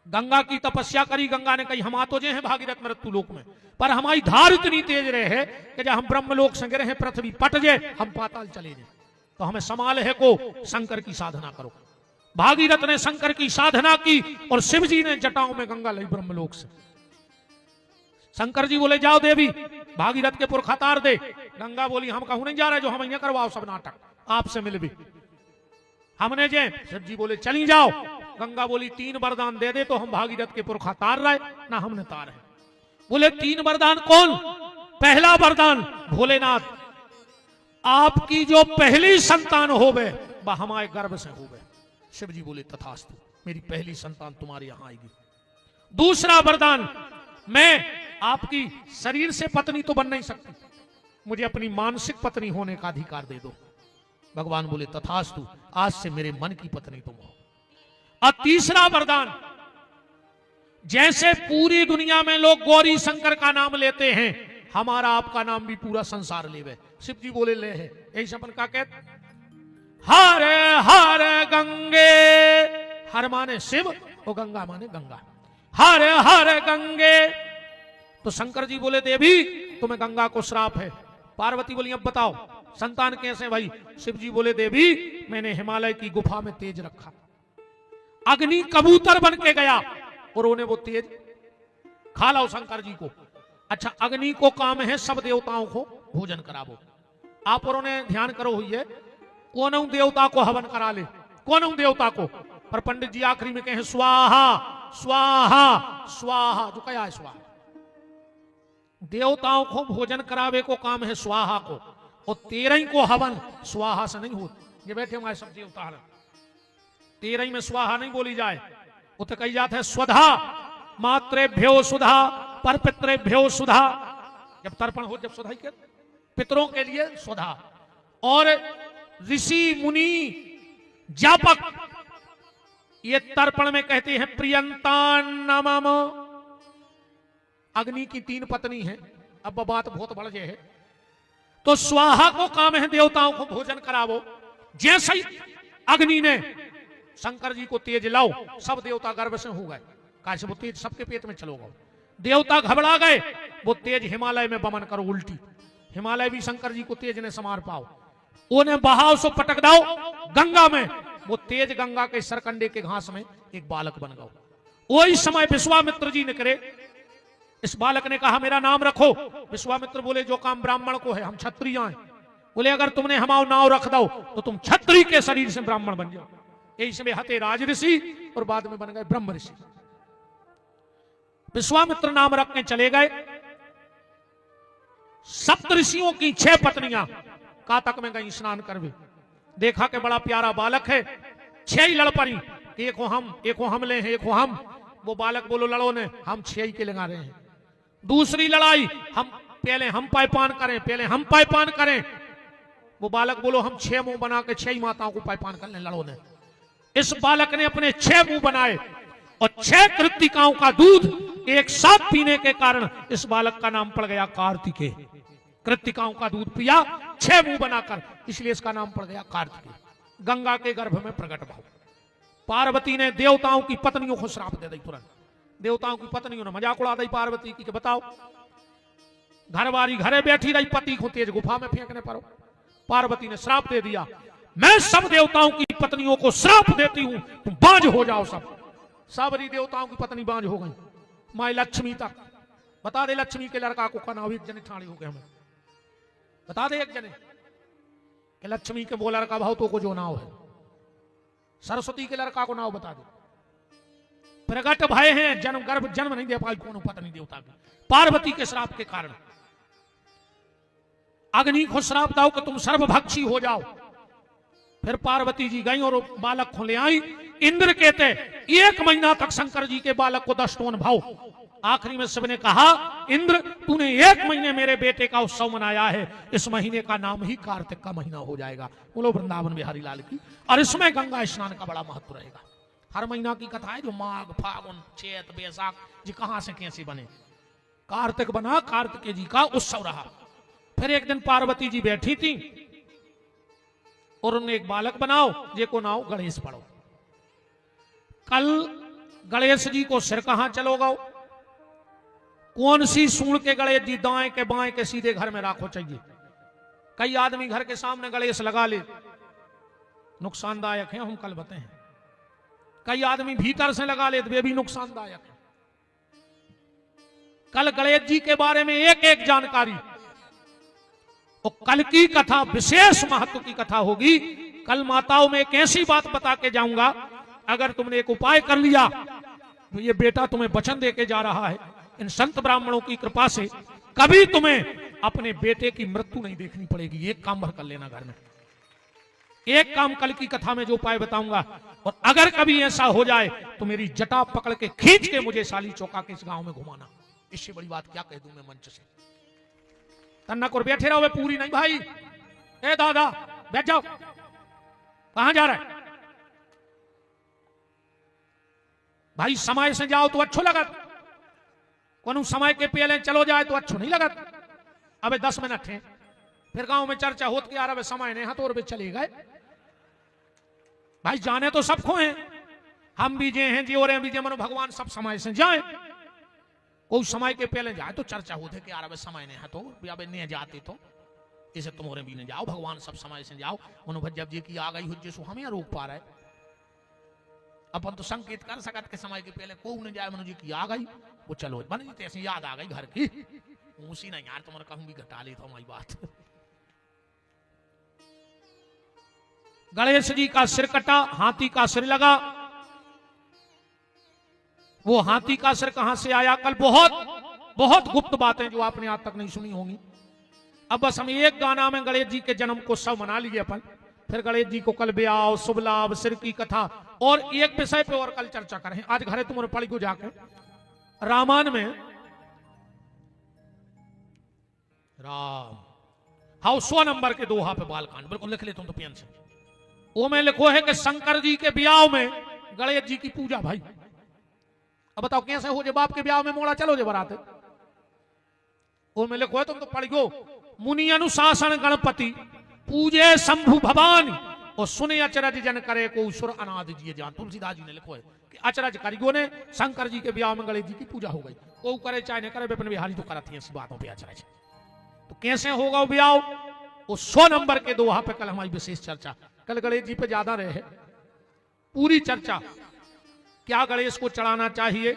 गंगा की तपस्या करी, गंगा ने कही हम आ तो जे हैं भागीरथ मृत्यु लोक में, पर हमारी धार इतनी तेज रहे है कि जब हम ब्रह्मलोक से गिरे हैं पृथ्वी पट जाए, हम पाताल चले जाए, तो हमें संभाल है को शंकर की साधना करो। भागीरथ ने शंकर की साधना की और शिव जी ने जटाओं में गंगा लाई ब्रह्मलोक से। शंकर जी बोले जाओ देवी भागीरथ के पुरखा तार दे। गंगा बोली हम कहूं नहीं जा रहे, जो हम यहाँ करवाओ सब नाटक, आपसे मिल भी हमने जे। शिव जी बोले चली जाओ। गंगा बोली 3 वरदान दे दे तो हम भागीरथ के पुरखा तार रहे, ना हमने तार है। बोले 3 वरदान कौन? पहला वरदान भोलेनाथ आपकी जो पहली संतान होवे वह हमारे गर्भ से होवे। शिव जी बोले तथास्तु, मेरी पहली संतान तुम्हारे यहां आएगी। दूसरा वरदान, मैं आपकी शरीर से पत्नी तो बन नहीं सकती, मुझे अपनी मानसिक पत्नी होने का अधिकार दे दो। भगवान बोले तथास्तु, आज से मेरे मन की पत्नी तुम हो। और तीसरा वरदान, जैसे पूरी दुनिया में लोग गौरी शंकर का नाम लेते हैं, हमारा आपका नाम भी पूरा संसार लेवे। शिव जी बोले ले है, यही सपन का कहते हर हर गंगे, हर माने शिव और गंगा माने गंगा, हर हर गंगे। तो शंकर जी बोले देवी तुम्हें गंगा को श्राप है। पार्वती बोली अब बताओ संतान कैसे भाई? शिव जी बोले देवी मैंने हिमालय की गुफा में तेज रखा, अग्नि कबूतर बन के गया और उन्हें वो तेज खा लाओ शंकर जी को। अच्छा अग्नि को काम है सब देवताओं को भोजन करावो। आप और उन्हें ध्यान करो हुई है, कौन देवता को हवन करा ले, कौन देवता को, पर पंडित जी आखिरी में कहे स्वाहा स्वाहा स्वाहा, जो क्या है स्वाहा, देवताओं को भोजन करावे को काम है स्वाहा को, और 13 को हवन स्वाहा से नहीं हो। ये बैठे हमारे सब देवता है, 13 में स्वाहा नहीं बोली जाए, वो तो कही जाता है स्वधा मात्रेभ्यो सुधा पर पितरेभ्यो सुधा। जब तर्पण हो, जब सुधा के पितरों के लिए सुधा, और ऋषि मुनि जापक ये तर्पण में कहते हैं प्रियंतान्नमम। अग्नि की 3 पत्नी है, अब बात बहुत बढ़ गई है। तो स्वाहा को काम है देवताओं को भोजन करावो। जैसे ही अग्नि ने शंकर जी को तेज लाओ, सब देवता गर्भ से हो गए, काश वो तेज सबके पेट में चलो गो। देवता घबरा गए, वो तेज हिमालय में बमन करो उल्टी, हिमालय भी शंकर जी को तेज ने समार पाओ, उन्हें बहाव से पटक दाओ गंगा में। वो तेज गंगा के सरकंडे के घास में एक बालक बन गया। वही समय विश्वामित्र जी ने करे, इस बालक ने कहा मेरा नाम रखो। विश्वामित्र बोले जो काम ब्राह्मण को है, हम क्षत्रिय हैं। बोले अगर तुमने हमारा नाम रख दो तो तुम क्षत्रिय के शरीर से ब्राह्मण बन जाओ। यही समय हते राज ऋषि और बाद में बन गए ब्रह्म ऋषि। विश्वामित्र नाम रख के चले गए। सप्त ऋषियों की 6 पत्नियां कातक में गई स्नान करवे, देखा कि बड़ा प्यारा बालक है, 6 ही लड़ पड़ी, एक हो हम ले हैं, एक हो हम। वो बालक बोलो लड़ो ने, हम 6 ही के लगा रहे हैं। दूसरी लड़ाई, हम पहले हम पायपान करें, पहले हम पायपान करें। वो बालक बोलो हम 6 मुंह बना के 6 ही माताओं को पायपान कर ले, लड़ो ने। इस बालक ने अपने 6 मुंह बनाए और 6 कृत्तिकाओं का दूध एक साथ पीने के कारण इस बालक का नाम पड़ गया कार्तिकेय। कृत्तिकाओं का दूध पिया 6 मुंह बनाकर, इसलिए इसका नाम पड़ गया कार्तिकेय। गंगा के गर्भ में प्रकट भाव। पार्वती ने देवताओं की पत्नियों को श्राप दे दी तुरंत। देवताओं की पत्नियों ने मजाक उड़ा दी पार्वती की कि बताओ घरवारी घरे बैठी रही, पति को तेज गुफा में फेंकने पर पार्वती ने श्राप दे दिया, मैं सब देवताओं की पत्नियों को श्राप देती हूं, तुम बांझ हो जाओ। सबरी देवताओं की पत्नी बांझ हो गई। माई लक्ष्मी तक बता दे, लक्ष्मी के लड़का को कनाव एक जने ठाड़ी हो गए, हमें बता दे एक जने कि लक्ष्मी के वो लड़का भाव तो को जो नाव है, सरस्वती के लड़का को नाव बता दे। प्रगट भय हैं, जन्म गर्भ जन्म नहीं दे पाई कौन पत्नी देवता की, पार्वती के श्राप के कारण। अग्नि को श्राप दाओ कि तुम सर्वभक्षी हो जाओ। फिर पार्वती जी गई और बालक को ले आई। इंद्र कहते 1 महीना तक शंकर जी के बालक को 10 टोन भाव आखिरी में सबने कहा, इंद्र तूने 1 महीने मेरे बेटे का उत्सव मनाया है, इस महीने का नाम ही कार्तिक का महीना हो जाएगा। बोलो वृंदावन बिहारी लाल की। और इसमें गंगा स्नान का बड़ा महत्व रहेगा। हर महीना की कथा है, जो माघ फागुन चैत बैसाख जी कहां से कैसे बने, कार्तिक बना, कार्तिक जी का उत्सव रहा। फिर एक दिन पार्वती जी बैठी थी और उन्हें एक बालक बनाओ, जे को नाओ गणेश पढ़ो। कल गणेश जी को सिर कहां चलोगा, कौन सी सूंड के गणेश जी, दाएं के बाएं के सीधे घर में राखो चाहिए। कई आदमी घर के सामने गणेश लगा ले, नुकसानदायक है, हम कल बताएं। कई आदमी भीतर से लगा ले, वे भी नुकसानदायक है। कल गणेश जी के बारे में एक एक जानकारी, और कल की कथा विशेष महत्व की कथा होगी। कल माताओं में एक ऐसी बात बता के जाऊंगा, अगर तुमने एक उपाय कर लिया तो ये बेटा तुम्हें वचन देके जा रहा है, इन संत ब्राह्मणों की कृपा से कभी तुम्हें अपने बेटे की मृत्यु नहीं देखनी पड़ेगी। एक काम भर कर लेना घर में, एक काम कल की कथा में जो उपाय बताऊंगा। और अगर कभी ऐसा हो जाए तो मेरी जटा पकड़ के खींच के मुझे साली चौका के इस गांव में घुमाना। इससे बड़ी बात क्या कह दूं मैं मंच से। तन्नक और बैठे रहो, पूरी नहीं भाई। ए दादा बैठ जाओ, कहां जा रहा है भाई? समय से जाओ तो अच्छो लगत, कोनो समय के पहले चलो जाए तो अच्छो नहीं लगत। अबे 10 मिनट है, फिर गांव में चर्चा होती यार, अबे समय नहीं हाथ और भी चले गए भाई। जाने तो सबको हैं, हम भी जे हैं जी और भी जे, मनो भगवान सब समय से जाए। कोई समय के पहले जाए तो चर्चा होते कि यार अबे समय नहीं है तो अबे नहीं जाते तो इसे तुम और भी नहीं जाओ, भगवान सब समय से जाओ। मनो जब जी की आ गई हो जिसको हमें रोक पा रहे, अपन तो संकेत कर सकत के समय के पहले को नहीं जाए, मनु जी की आ गई वो चलो बन जी, ऐसी याद आ गई घर की, उसी नहीं यार तुम्हारे कहूं भी घटा ली तो हमारी बात। गणेश जी का सिर कटा, हाथी का सिर लगा। वो हाथी का सिर कहां से आया, कल बहुत बहुत गुप्त बातें जो आपने आज तक नहीं सुनी होंगी। अब बस हम एक गाना में गणेश जी के जन्म को सब मना लिए अपन, फिर गणेश जी को कल ब्याह, शुभ लाभ, सिर की कथा और एक विषय पे और कल चर्चा करें। आज घरे तुम्हारे पढ़ी को जाकर रामायण में राम हाँ 100 नंबर के दोहा पे बालकांड बिल्कुल लिख ले तुम तो पेन से। वो में लिखो है कि शंकर जी के ब्याह में गणेश जी की पूजा। भाई अब बताओ कैसे हो जे बाप के ब्याह में मोड़ा चलो जे बराते। वो में लिखो है तुम तो पढ़ियो, मुनि अनुशासन गणपति पूजे शंभु भवानी और सुने अचरज जन करे को सुर अनाद जी जान। तुलसीदास जी ने लिखो है कि अचरज कारीगो ने शंकर जी के ब्याह में गणेश जी की पूजा हो गई। को करे चाहे न करे, विपिन बिहारी तो करती है ऐसी बातों पे अचरज। तो कैसे होगा वो ब्याह, वो 100 नंबर के दोहा पे कल हमारी विशेष चर्चा। कल गणेश जी पे ज्यादा रहे पूरी चर्चा, क्या गणेश को चढ़ाना चाहिए।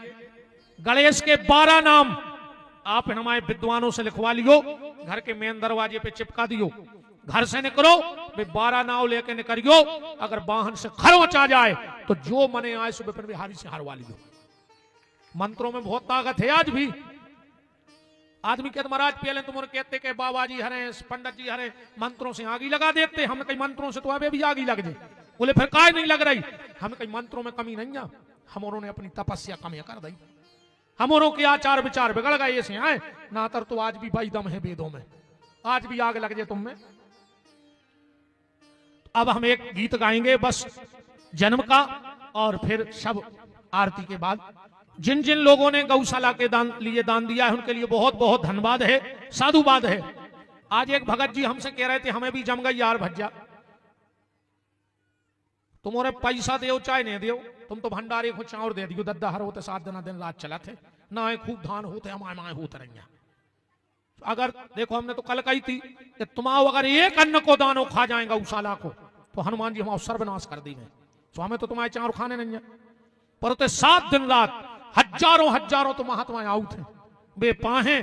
गणेश के 12 नाम आप हमारे विद्वानों से लिखवा लियो, घर के मेन दरवाजे पे चिपका दियो। घर से निकलो वे 12 नाव लेके निकलियो, अगर वाहन से खरोच आ जाए तो जो मने आए सो विपिन बिहारी से हारवा लियो। मंत्रों में बहुत ताकत है। आज भी आदमी कहते महाराज पहले तुम कहते कि बाबा जी हरे पंडित जी हरे मंत्रों से आगी लगा देते, हमने कई मंत्रों से तो अबे भी आगी लग जाए। बोले फिर काय नहीं लग रही, हमें कई मंत्रों में कमी नहीं है, हमों ने अपनी तपस्या कम कर दी, हमों के आचार विचार बिगड़ गए ऐसे आए ना। तर तो आज भी भाई दम है वेदों में, आज भी आग लग जाए तुम में। अब हम एक गीत गाएंगे बस जन्म का, और फिर सब आरती के बाद जिन जिन लोगों ने गौशाला के लिए दान दिया है उनके लिए बहुत बहुत धन्यवाद है, साधुवाद है। आज एक भगत जी हमसे कह रहे थे हमें भी जम गई यार भज्जा, तुम्हारे पैसा दो चाहे नहीं दो, तुम तो भंडारे को चाउर दे दियो, दद्दा हर होते 7 दिन रात चला थे ना, खूब धान होते हमारे माए होते रहिए। अगर देखो हमने तो कल कही थी कि तुम अगर एक अन्न को दानो खा जाएगा गौशाला को तो हनुमान जी हमारा सर्वनाश कर देंगे। तो हमें तो तुम्हारे चाउर खाने नहीं है, पर 7 दिन रात हजारों हजारों तो महात्मा आउट है बे पाहे।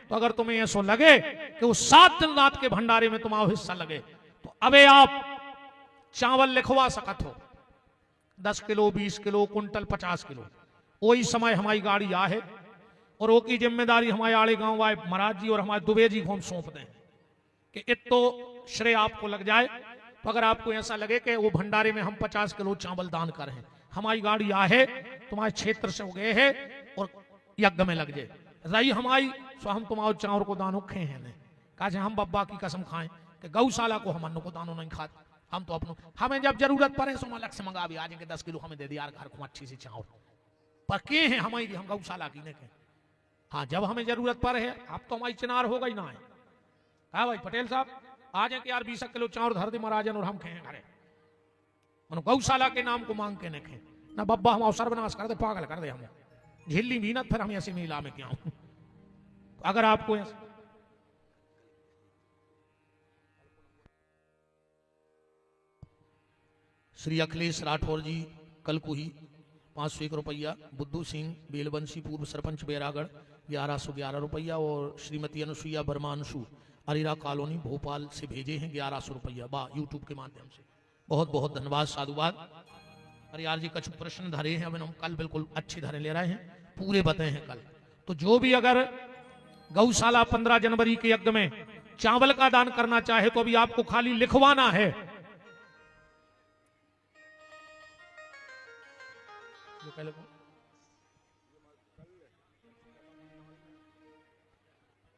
तो अगर तुम्हें ऐसा लगे कि वो 7 दिन रात के भंडारे में तुम्हारा हिस्सा लगे तो अबे आप चावल लिखवा सकत हो 10 किलो 20 किलो कुंटल 50 किलो। वही समय हमारी गाड़ी आ है और वो की जिम्मेदारी हमारे आड़े गांव आए महाराज जी और हमारे दुबे जी को हम सौंप दें कि इतो श्रेय आपको लग जाए। तो अगर आपको ऐसा लगे कि वो भंडारे में हम 50 किलो चावल दान करें, हमारी गाड़ी आ है तुम्हारे क्षेत्र से हो गए है और यज्ञ में लग जाए। रही हमारी सो हम तुम्हारे चावर को दानो खे हैं ने कहा हम बब्बा की कसम खाएं कि गौशाला को हम अन्न को दानो नहीं खाते। हम तो अपनों हमें जब जरूरत पड़े सो अलग से मंगा भी आ जाएंगे 10 किलो हमें दे दिया घर को अच्छी सी चावल पर के हैं हमारी हम गौशाला की ने के। हाँ जब हमें जरूरत पड़े है अब तो हमारी चिनार हो गई ना है। हाँ भाई पटेल साहब आ जाए कि यार 20 किलो चावल धर दे महाराजन और हम खें घरे मनो गौशाला के नाम को मांग के न खे ना बब्बा हम अवसर बनास कर दे पागल कर दे हम झिल्ली मीनत फिर हम ऐसे नीला में क्या हूं। अगर आपको श्री अखिलेश राठौर जी कलकुही 501 रुपया, बुद्धू सिंह बेलबंसी पूर्व सरपंच बैरागढ़ 1111 रुपया और श्रीमती अनुसुईया बर्मांशु अरीरा कॉलोनी भोपाल से भेजे हैं 1100 रुपया बा यूट्यूब के माध्यम से। बहुत बहुत धन्यवाद साधुवाद। अरे यार जी कुछ प्रश्न धरे हैं हम कल बिल्कुल अच्छे धरे ले रहे हैं पूरे बताए हैं कल। तो जो भी अगर गौशाला 15 जनवरी के यज्ञ में चावल का दान करना चाहे तो अभी आपको खाली लिखवाना है।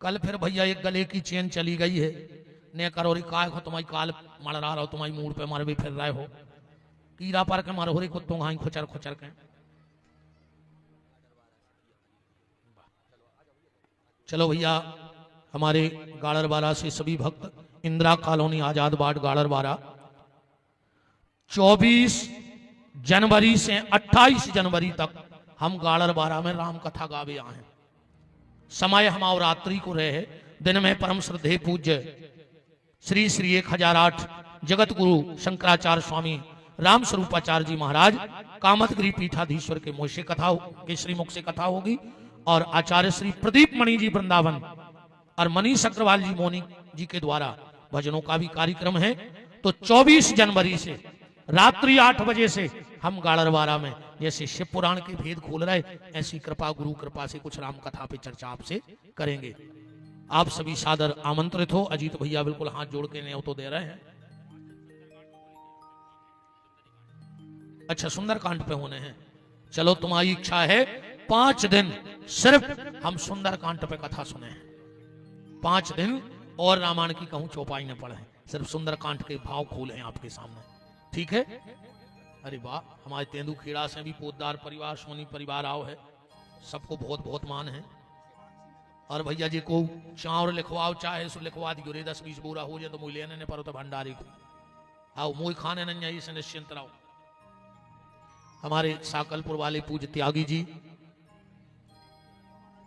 कल फिर भैया एक गले की चेन चली गई है ने करो रे काय हो तुम्हारी काल मर रहा हो तुम्हारी मूड पे मार भी फिर रहे हो कीड़ा पर के मारो रे कुत्तों घाई खुचर खुचर के। चलो भैया हमारे गाड़रवाड़ा से सभी भक्त इंदिरा कॉलोनी आजाद बाट गाड़रवाड़ा 24 जनवरी से 28 जनवरी तक हम गाड़रवाड़ा में राम कथा गावे आए हैं। समय हम रात्रि को रहे दिन में परम श्रद्धेय पूज्य श्री श्री 1008 जगत गुरु शंकराचार्य स्वामी राम स्वरूपाचार्य जी महाराज कामतगिरी पीठाधीश्वर के मोशे कथा के श्रीमुख से कथा होगी और आचार्य श्री प्रदीप मणि जी वृंदावन और मनीष अग्रवाल जी मोनी जी के द्वारा भजनों का भी कार्यक्रम है। तो 24 जनवरी से रात्रि 8 बजे से हम गाड़रवाड़ा में जैसे शिव पुराण के भेद खोल रहे ऐसी कृपा गुरु कृपा से कुछ राम कथा पे चर्चा आपसे करेंगे। आप सभी सादर आमंत्रित हो। अजीत भैया बिल्कुल हाथ जोड़ के न्योता तो दे रहे हैं। अच्छा सुंदरकांड पे होने हैं। चलो तुम्हारी इच्छा है 5 दिन सिर्फ हम सुंदरकांड पे कथा सुने 5 दिन और रामायण की कहूं चौपाई न पढ़े सिर्फ सुंदरकांड के भाव खोले हैं आपके सामने। ठीक है। अरे वाह हमारे तेंदु खेड़ा से भी पोतदार परिवार सोनी परिवार आओ है सबको बहुत बहुत मान है। और भैया जी को चावल लिखवाओ चाहे सो लिखवा दियो रे 10-20 बोरा हो जाए तो मुझे लेने पर तो भंडारी को आओ मुझे खाने नहीं आई से निश्चिंत रहो। हमारे साकलपुर वाले पूज्य त्यागी जी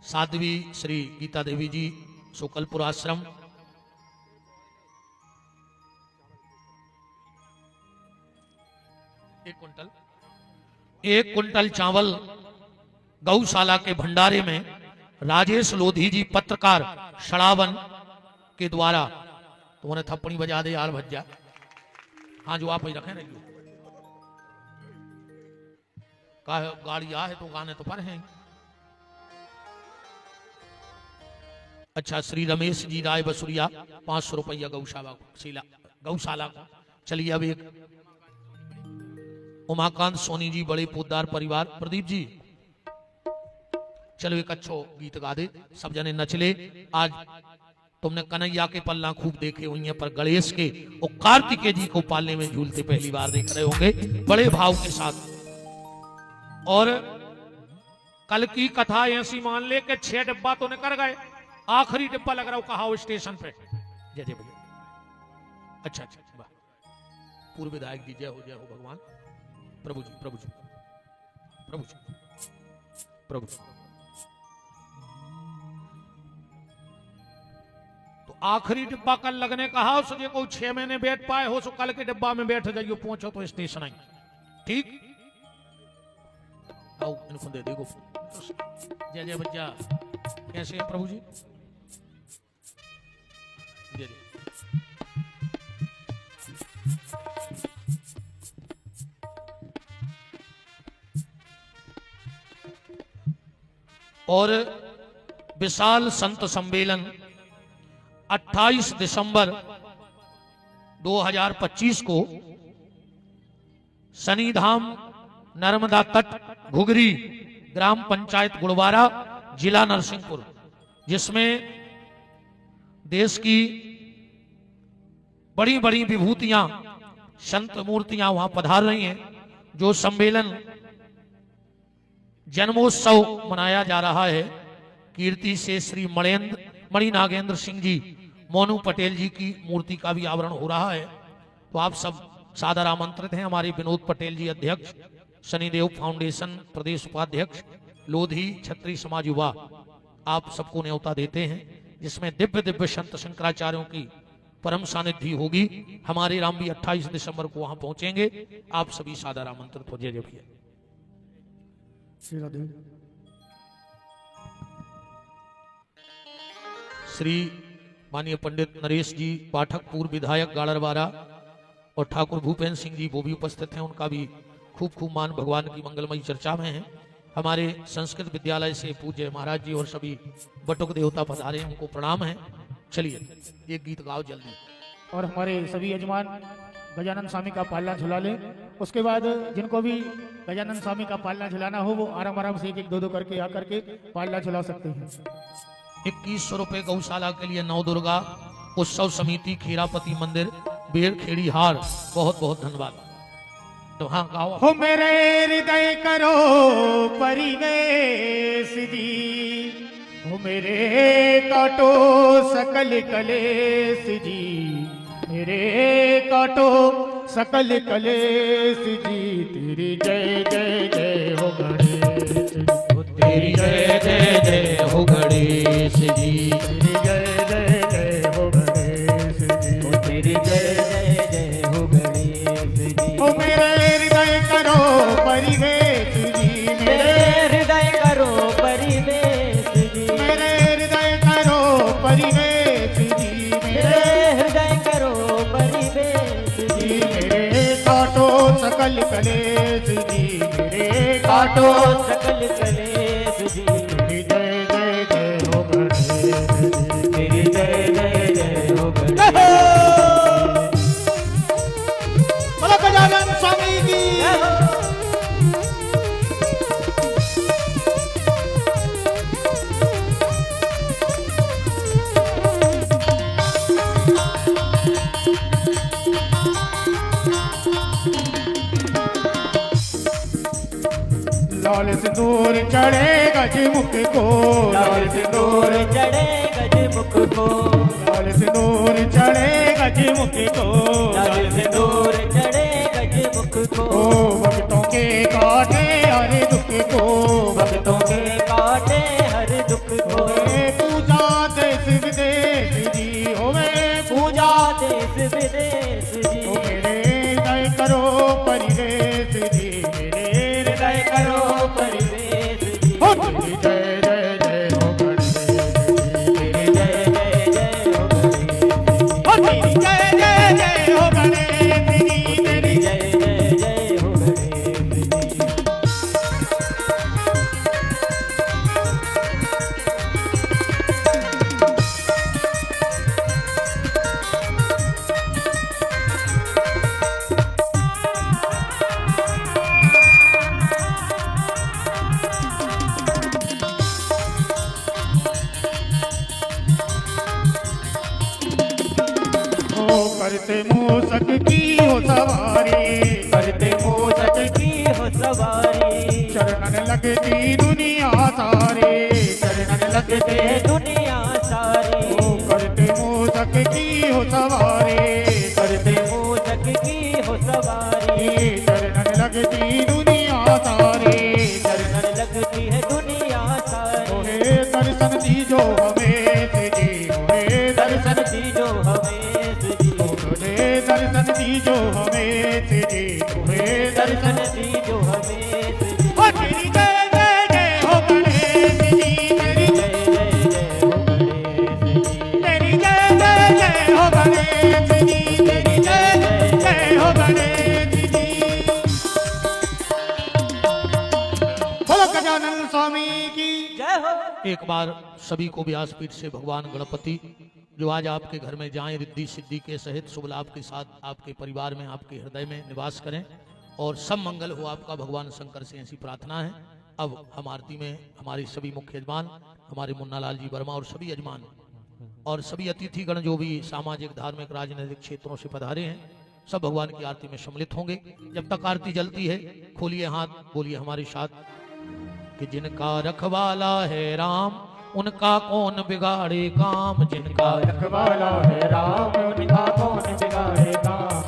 साध्वी श्री गीता देवी जी सोकलपुर आश्रम एक कुंटल चावल गौशाला के भंडारे में राजेश लोधी जी पत्रकार शरावन के द्वारा तुमने थप्पड़ी बजा दे यार भज्जा। हाँ जो आप ही रखे नहीं का गाड़ी आ है तो गाने तो पर हैं। अच्छा श्री रमेश जी राय बसुरिया 500 रुपया गौशाला को। चलिए अब एक उमाकांत सोनी जी बड़े पोतदार परिवार प्रदीप जी चलो एक अच्छो गीत गा दे सब जने नचले। आज तुमने कन्हैया के पल्ला खूब देखे हुई हैं पर गणेश के और कार्तिकेय जी को पालने में झूलते पहली बार देख रहे होंगे बड़े भाव के साथ। और कल की कथा ऐसी मान ले कि 6 डिब्बा तो निकल गए आखिरी डिब्बा लग रहा हो कहा स्टेशन पे। जय जय भैया। अच्छा पूर्व विधायक जी जय हो भगवान प्रभु जी प्रभु जी प्रभु जी प्रभु। तो आखिरी डिब्बा कल लगने कहा सो को 6 महीने बैठ पाए हो सो कल के डिब्बा में बैठ जाइयो पहुंचो तो स्टेशन आई। ठीक आओ इनको दे देखो। जय जय बच्चा कैसे है प्रभु जी। जय जय। और विशाल संत सम्मेलन 28 दिसंबर 2025 को शनिधाम नर्मदा तट घुघरी ग्राम पंचायत गुड़वारा जिला नरसिंहपुर, जिसमें देश की बड़ी बड़ी विभूतियां, संत मूर्तियां वहां पधार रही हैं। जो सम्मेलन जन्मोत्सव मनाया जा रहा है, कीर्ति से श्री मणि नागेंद्र सिंह जी, मोनू पटेल जी की मूर्ति का भी आवरण हो रहा है। तो आप सब सादर आमंत्रित हैं। हमारे विनोद पटेल जी अध्यक्ष, शनिदेव फाउंडेशन प्रदेश उपाध्यक्ष, लोधी क्षत्रिय समाज युवा, आप सबको न्योता देते हैं, जिसमें दिव्य दिव्य संत शंकराचार्यों की परम सानिध्य होगी। हमारे राम भी 28 दिसंबर को वहां पहुंचेंगे। आप सभी सादर आमंत्रित हो। जय जय भैया। श्री माननीय पंडित नरेश जी पाठक, पूर्व विधायक गाड़रवारा, और ठाकुर भूपेंद्र सिंह जी वो भी उपस्थित हैं। उनका भी खूब खूब मान भगवान की मंगलमयी चर्चा में है। हमारे संस्कृत विद्यालय से पूज्य महाराज जी और सभी बटुक देवता पधारे, उनको प्रणाम है। चलिए एक गीत गाओ जल्दी। और हमारे सभी यजमान गजानन स्वामी का पालना झुला लें। उसके बाद जिनको भी गजानन स्वामी का पालना झुलाना हो वो आराम आराम से एक एक दो दो करके आकर के पालना झुला सकते हैं। 2100 रुपए गौशाला के लिए नव दुर्गा उत्सव समिति, खीरापति मंदिर, बेर खेड़ी हार, बहुत बहुत धन्यवाद। तो हाँ गाओ। हो मेरे हृदय करो परिवेश जी, हो मेरे काटो सकल कलेश जी, मेरे काटो सकल कलेश जी, तेरी जय जय जय हो गणेश जी, तेरी जय जय जय हो गणेश जी, तेरी जय जय जय हो गणेश जी, तेरी जय जय जय हो गणेश जी। हो मेरे हृदय करो परिवेश जी, मेरे हृदय करो परिवेश जी, मेरे हृदय करो परिवेश जी, मेरे हृदय करो परिवेश जी, मेरे काटो सकल कलेश जी, मेरे काटो सकल कलेश जी, तेरी जय जय जय हो गणेश जी, तेरी जय जय जय हो गणेश। बोलो गजानन स्वामी की। लाल सिंदूर चढ़े गजमुख को, लाल सिंदूर चढ़े गजमुख को, लाल सिंदूर चढ़े गजमुख को, लाल सिंदूर चढ़े गजमुख को, ओ भक्तों के काटे हर दुख को, भक्तों के काटे हर दुख को, होवे पूजा देश विदेश जी, होवे पूजा देश विदेश जी, ओ मेरे हृदय करो परिवेश जी, मेरे हृदय करो परिवेश जी, हो तेरी जय जय जय हो गणेश जी, तेरी जय जय जय हो गणेश जी, हो तेरी जय जय जय हो गणेश जी, तेरी तेरी जय जय जय हो गणेश जी। हो करते मूसक की हो सवारी, करते मोदक की हो सवारी, चरणन लगती दुनिया सारी, चरणन लगते दुनिया सारी, हो करते मूसक की हो सवारी, करते मोदक की हो सवारी, चरणन लगती दुनिया सारी, चरणन लगती है दुनिया सारी, ओहे दर्शन दीजो हमें जी, ओहे दर्शन दीजो हमें जी, ओहे दर्शन दीजो हमें जी, ओहे दर्शन दर्शन दीजो हमें जी, ओ तेरी जय जय जय हो गणेश जी, तेरी जय जय जय हो गणेश जी, तेरी जय जय जय हो गणेश जी, तेरी जय जय जय हो गणेश जी। बोलो गजानन स्वामी की। जय हो। एक बार सभी को व्यासपीठ से भगवान गणपति जो आज आपके घर में जाएं, रिद्धि सिद्धि के सहित शुभ लाभ के साथ आपके परिवार में, आपके हृदय में निवास करें और सब मंगल हो आपका। भगवान शंकर से ऐसी प्रार्थना है। अब हम आरती में हमारे सभी मुख्य यजमान, हमारे मुन्ना लाल जी वर्मा और सभी यजमान और सभी अतिथिगण जो भी सामाजिक, धार्मिक, राजनीतिक क्षेत्रों से पधारे हैं, सब भगवान की आरती में सम्मिलित होंगे। जब तक आरती जलती है, खोलिए हाथ, बोलिए हमारे साथ कि जिनका रखवाला है राम, उनका कौन बिगाड़े काम। जिनका रखवाला है राम, उनका कौन बिगाड़े काम।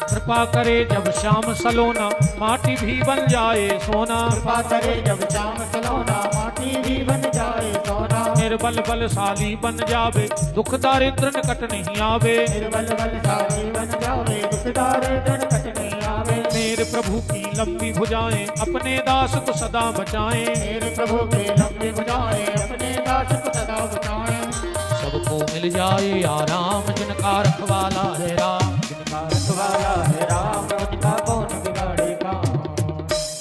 कृपा करे जब श्याम सलोना, माटी भी बन जाए सोना। कृपा करे जब श्याम सलोना, माटी भी बन जाए सोना। निर्बल बलशाली बन जावे, दुख दारिद्र निकट नहीं आवे। निर्बल बलशाली बन जावे, दुख दारिद्र निकट नहीं आवे। मेरे प्रभु की लंबी भुजाएं, अपने दास को सदा बचाएं। मेरे प्रभु के लंबी भुजाएं, अपने दास को सदा बचाएं। सबको मिल जाए आराम, जिनका रखवाला है राम। जिनका रखवाला है राम, उनका कौन बिगाड़े काम।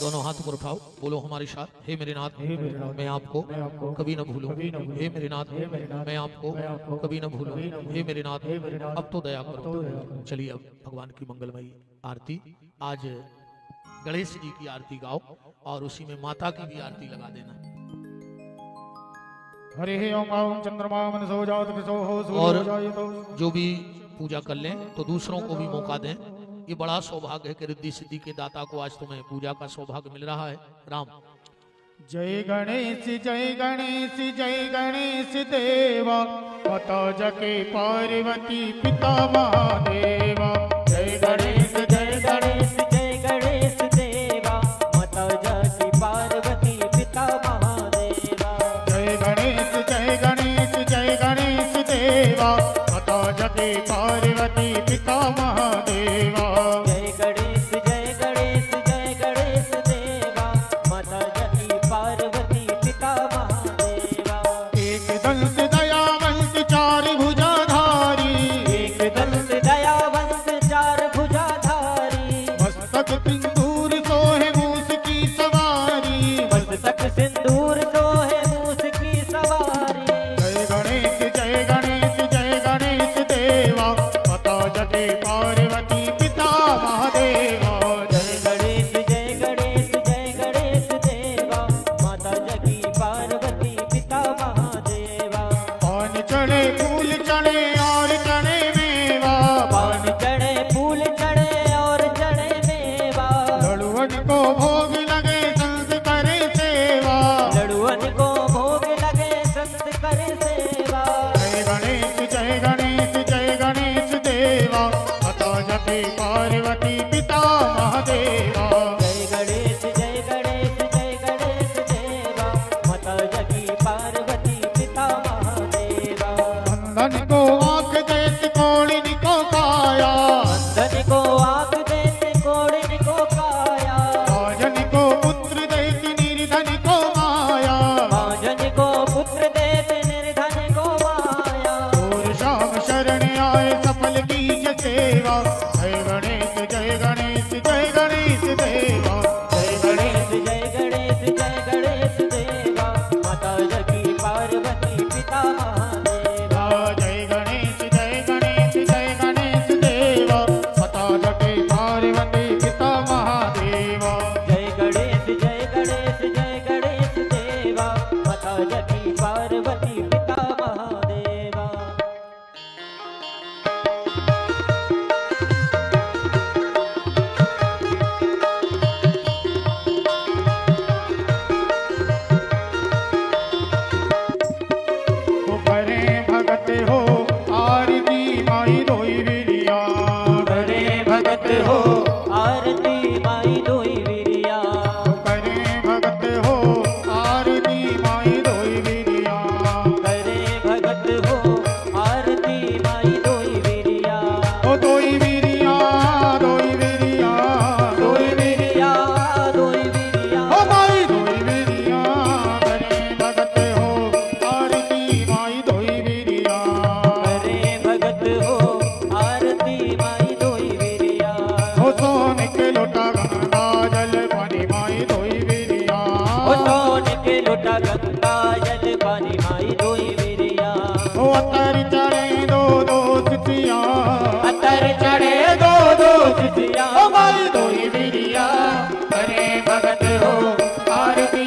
दोनों हाथ ऊपर उठाओ, बोलो हमारे साथ, हे मेरे नाथ, हे मेरे नाथ, मैं आपको मैं आपको कभी न भूलूं। कभी न भूलूं। हे मेरे नाथ, हे मेरे नाथ, मैं आपको मैं आपको कभी न भूलूं। कभी न भूलूं। हे मेरे नाथ, हे मेरे नाथ, अब तो दया अब तो करो। दया करो। चलिए अब भगवान की मंगलमयी आरती, आज गणेश जी की आरती गाओ और उसी में माता की भी आरती लगा देना। हरे ओम ओम चंद्रमा मनसो जात किसो हो और सूर्य जाये तो। जो भी पूजा कर लें तो दूसरों को भी मौका दें। ये बड़ा सौभाग्य है कि रिद्धि सिद्धि के दाता को आज तुम्हें पूजा का सौभाग्य मिल रहा है। राम जय गणेश जय गणेश जय गणेश देवा, माता जके पार्वती पिता महादेवा। जय गणेश जय गणेश जय गणेश देवा, माता जकी पार्वती पिता महादेवा। जय गणेश जय गणेश जय गणेश देवा, माता जके पार्वती पिता महादेवा। जय गणेश जय गणेश जय गणेश देवा, माता जकी पार्वती पिता महादेवा। एक दंत दयावंत चार भुजाधारी, एक दंत दयावंत चार भुजाधारी। मस्तक सिंदूर सोहे मूस की सवारी। मस्तक सिंदूर सोहे मूस की सवारी। जय गणेश जय गणेश जय गणेश देवा, माता जके पार्वती पिता महादेवा। जय गणेश जय गणेश जय गणेश देवा, माता जकी पार्वती पिता महादेवा। पान चढ़े फूल चढ़े और चढ़े मेवा, पान चढ़े फूल चढ़े और चढ़े मेवा। लड़ुअन को भोग लगे संत करे सेवा। लड़ुअन को भोग लगे संत करे सेवा। जय गणेश जय गणेश जय गणेश देवा, माता जके पार्वती पिता महादेवा। जय गणेश जय गणेश जय गणेश देवा, माता जकी पार्वती पिता महादेवा। अंधन को आंख देत कोड़िन को काया, अंधन को आँख देते कोड़िन को काया। राजन को पुत्र देत निर्धन को माया। महाजन को पुत्र देते निर्धन को माया। और शाम शरण आए सफल कीज सेवा। जय गणेश जय गणेश जय गणेश देवा। जय गणेश जय गणेश जय गणेश देवा, माता जकी पार्वती पिता महादेवा। जय गणेश जय गणेश जय गणेश देवा, माता जके पार्वती पिता महादेवा। जय गणेश जय गणेश जय गणेश देवा, माता जकी पार्वती पिता महादेवा। वो करें भगत हो आरती माई रोई विरिया। करे भगत हो आरती माई दोई विरिया। वो करें भगत हो आरती माई रोई विरिया। करे भगत हो आरती माई दोई विरिया। ओ दोई विरिया दोई विरिया दोई विरिया दोई विरिया। ओ माई दोई विरिया। करें भगत हो आरती माई दोई विरिया। करे भगत हो आरती माई दोई विरिया। ओ सोन के लोटा गंगा जल पानी माई दोई विरिया। ओ सोन के लोटा गंगा जल पानी माई दोई विरिया। ओ अतर चढ़े दो दो सितिया। अतर चढ़े दो दो सितिया। ओ माई दोई विरिया। करे भगत हो आरती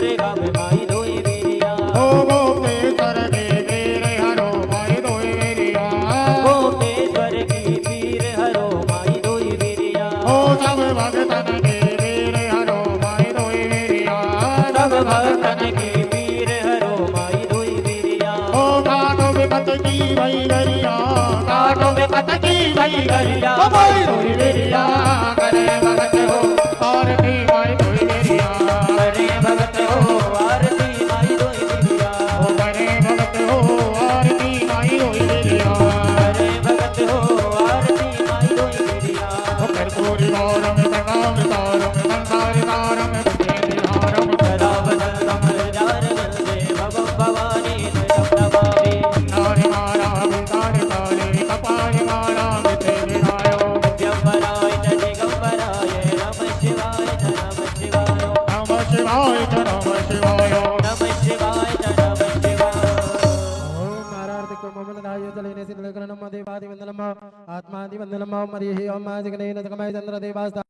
रे गावे माई दोई वीरिया ओ गोपेश्वर के वीर हरो माई दोई वीरिया गोपेश्वर की पीर हरो माई दोई वीरिया ओ सब भगतन के वीर हरो माई दोई वीरिया सब भक्तन की पीर हरो माई दोई वीरिया ओ काटो विपत की भई गरिया काटो में कत की भई गरिया ओ माई दोई वीरिया करे भगत हो और की माई दोई वीरिया करे भगत हो आरती माई दोई वीरिया ओ करे भगत हो और की माई दोई वीरिया करे भगत हो आरती माई दोई वीरिया ओ कर्पूरी गौरम तंगाम तारम संसारी तारम विद्येहारम सदा बदल कमल जार बंदे भव भवानी नयम नमामि नारी मारा वितारे तारे कपाय मारा विद्येहायो दिगंबराय च दिगंबराय नमः शिवाय च नमः शिवाय नमः शिवाय च नमः शिवाय नमः शिवाय च नमः शिवाय ओम नारायण ममदाय जलेने सिद्धकरणम देवादि वंदनम आत्मादि वंदनम मरिहि ओम माजिगनेन सकमय चंद्र देवास्ता